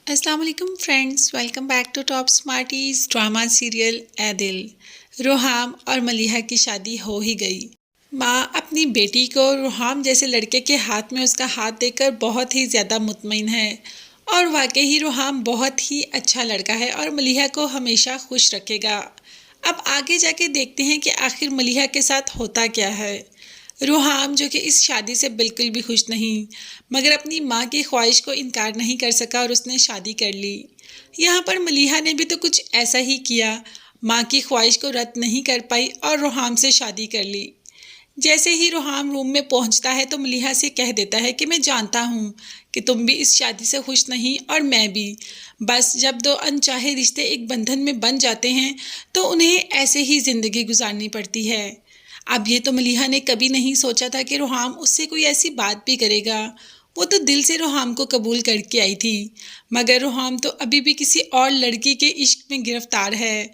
السلام علیکم friends, welcome back to top smarties drama serial Ae Dil. Ruhaam اور ملیحہ کی شادی ہو ہی گئی۔ ماں اپنی بیٹی کو روحام جیسے لڑکے کے ہاتھ میں اس کا ہاتھ دے کر بہت ہی زیادہ مطمئن ہے، اور واقعی روحام بہت ہی اچھا لڑکا ہے اور ملیحہ کو ہمیشہ خوش رکھے گا۔ اب آگے جا کے دیکھتے ہیں کہ آخر ملیحہ کے ساتھ ہوتا کیا ہے۔ روحام جو کہ اس شادی سے بالکل بھی خوش نہیں، مگر اپنی ماں کی خواہش کو انکار نہیں کر سکا اور اس نے شادی کر لی۔ یہاں پر ملیحہ نے بھی تو کچھ ایسا ہی کیا، ماں کی خواہش کو رد نہیں کر پائی اور روحام سے شادی کر لی۔ جیسے ہی روحام روم میں پہنچتا ہے تو ملیحہ سے کہہ دیتا ہے کہ میں جانتا ہوں کہ تم بھی اس شادی سے خوش نہیں اور میں بھی، بس جب دو انچاہے رشتے ایک بندھن میں بن جاتے ہیں تو انہیں ایسے ہی زندگی گزارنی پڑتی ہے۔ اب یہ تو ملیحہ نے کبھی نہیں سوچا تھا کہ روحام اس سے کوئی ایسی بات بھی کرے گا۔ وہ تو دل سے روحام کو قبول کر کے آئی تھی، مگر روحام تو ابھی بھی کسی اور لڑکی کے عشق میں گرفتار ہے۔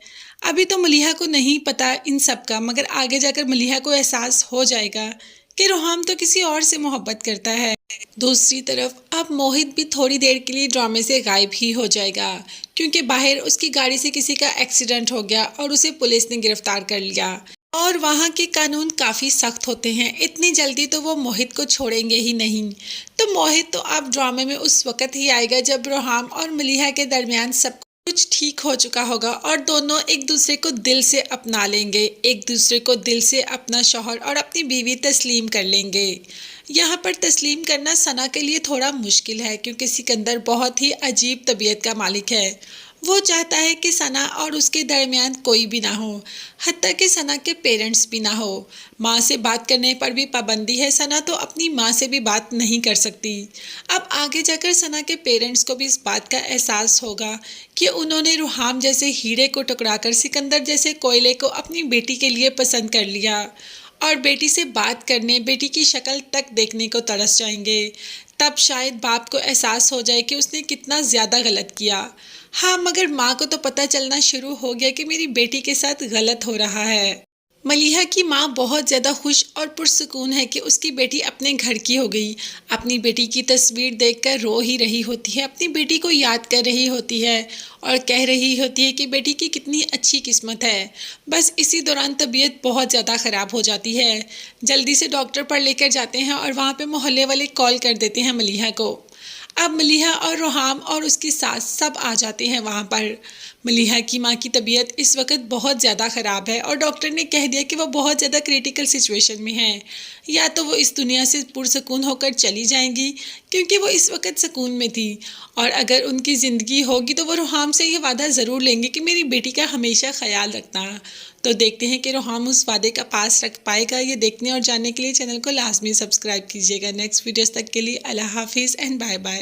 ابھی تو ملیحہ کو نہیں پتا ان سب کا، مگر آگے جا کر ملیحہ کو احساس ہو جائے گا کہ روحام تو کسی اور سے محبت کرتا ہے۔ دوسری طرف اب موہت بھی تھوڑی دیر کے لیے ڈرامے سے غائب ہی ہو جائے گا، کیونکہ باہر اس کی گاڑی سے کسی کا ایکسیڈنٹ ہو گیا اور اسے پولیس نے گرفتار کر لیا، اور وہاں کے قانون کافی سخت ہوتے ہیں، اتنی جلدی تو وہ موہت کو چھوڑیں گے ہی نہیں۔ تو موہت تو اب ڈرامے میں اس وقت ہی آئے گا جب روحام اور ملیحہ کے درمیان سب کچھ ٹھیک ہو چکا ہوگا اور دونوں ایک دوسرے کو دل سے اپنا لیں گے، ایک دوسرے کو دل سے اپنا شوہر اور اپنی بیوی تسلیم کر لیں گے۔ یہاں پر تسلیم کرنا ثنا کے لیے تھوڑا مشکل ہے، کیونکہ سکندر بہت ہی عجیب طبیعت کا مالک ہے۔ وہ چاہتا ہے کہ ثنا اور اس کے درمیان کوئی بھی نہ ہو، حتیٰ کہ ثنا کے پیرنٹس بھی نہ ہو۔ ماں سے بات کرنے پر بھی پابندی ہے، ثنا تو اپنی ماں سے بھی بات نہیں کر سکتی۔ اب آگے جا کر ثنا کے پیرنٹس کو بھی اس بات کا احساس ہوگا کہ انہوں نے روحام جیسے ہیرے کو ٹکرا کر سکندر جیسے کوئلے کو اپنی بیٹی کے لیے پسند کر لیا، اور بیٹی سے بات کرنے، بیٹی کی شکل تک دیکھنے کو ترس جائیں گے۔ تب شاید باپ کو احساس ہو جائے کہ اس نے کتنا زیادہ غلط کیا۔ ہاں، مگر ماں کو تو پتہ چلنا شروع ہو گیا کہ میری بیٹی کے ساتھ غلط ہو رہا ہے۔ ملیحہ کی ماں بہت زیادہ خوش اور پرسکون ہے کہ اس کی بیٹی اپنے گھر کی ہو گئی۔ اپنی بیٹی کی تصویر دیکھ کر رو ہی رہی ہوتی ہے، اپنی بیٹی کو یاد کر رہی ہوتی ہے اور کہہ رہی ہوتی ہے کہ بیٹی کی کتنی اچھی قسمت ہے۔ بس اسی دوران طبیعت بہت زیادہ خراب ہو جاتی ہے۔ جلدی سے ڈاکٹر پر لے کر جاتے ہیں اور وہاں پہ محلے والے کال کر دیتے ہیں ملیحہ کو۔ اب ملیحہ اور روحام اور اس کی ساس سب آ جاتے ہیں وہاں پر۔ ملیحہ کی ماں کی طبیعت اس وقت بہت زیادہ خراب ہے اور ڈاکٹر نے کہہ دیا کہ وہ بہت زیادہ کریٹیکل سچویشن میں ہیں، یا تو وہ اس دنیا سے پرسکون ہو کر چلی جائیں گی، کیونکہ وہ اس وقت سکون میں تھی، اور اگر ان کی زندگی ہوگی تو وہ روحام سے یہ وعدہ ضرور لیں گے کہ میری بیٹی کا ہمیشہ خیال رکھنا۔ تو دیکھتے ہیں کہ روحام اس وعدے کا پاس رکھ پائے گا۔ یہ دیکھنے اور جاننے کے لیے چینل کو لازمی سبسکرائب کیجیے گا۔ نیکسٹ ویڈیوز تک کے لیے اللہ حافظ اینڈ بائے بائے۔